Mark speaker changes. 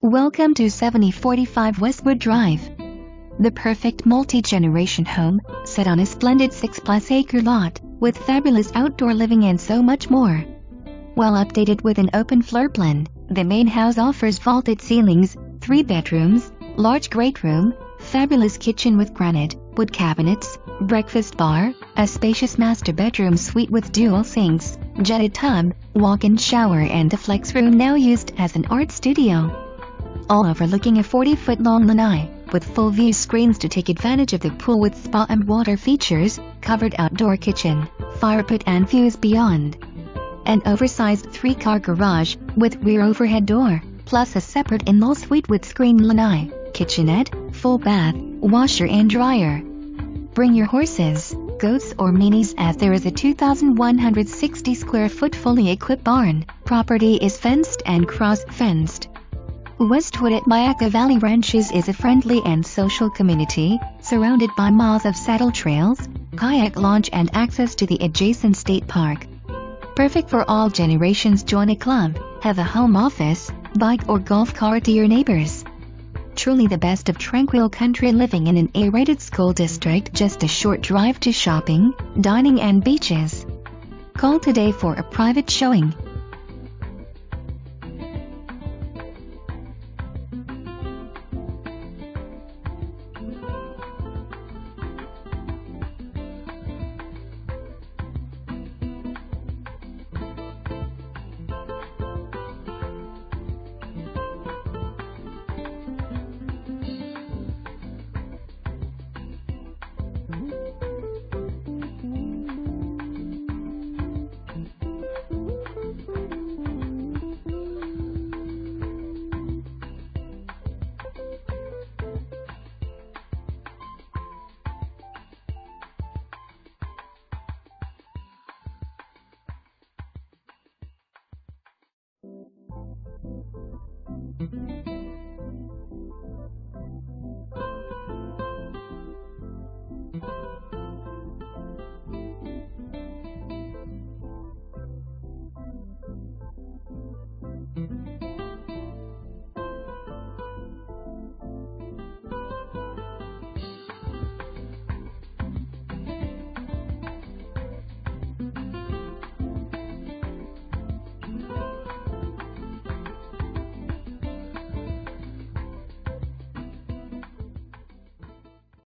Speaker 1: Welcome to 7045 Westwood Drive. The perfect multi-generation home, set on a splendid 6+ acre lot, with fabulous outdoor living and so much more. Well updated with an open floor plan, the main house offers vaulted ceilings, 3 bedrooms, large great room, fabulous kitchen with granite, wood cabinets, breakfast bar, a spacious master bedroom suite with dual sinks, jetted tub, walk-in shower and a flex room now used as an art studio. All overlooking a 40-foot-long lanai, with full view screens to take advantage of the pool with spa and water features, covered outdoor kitchen, firepit and views beyond. An oversized 3-car garage, with rear overhead door, plus a separate in-law suite with screened lanai, kitchenette, full bath, washer and dryer. Bring your horses, goats or minis as there is a 2,160 square foot fully equipped barn. Property is fenced and cross-fenced. Westwood at Myakka Valley Ranches is a friendly and social community, surrounded by miles of saddle trails, kayak launch and access to the adjacent state park. Perfect for all generations. Join a club, have a home office, bike or golf cart to your neighbors. Truly the best of tranquil country living in an A-rated school district, just a short drive to shopping, dining and beaches. Call today for a private showing.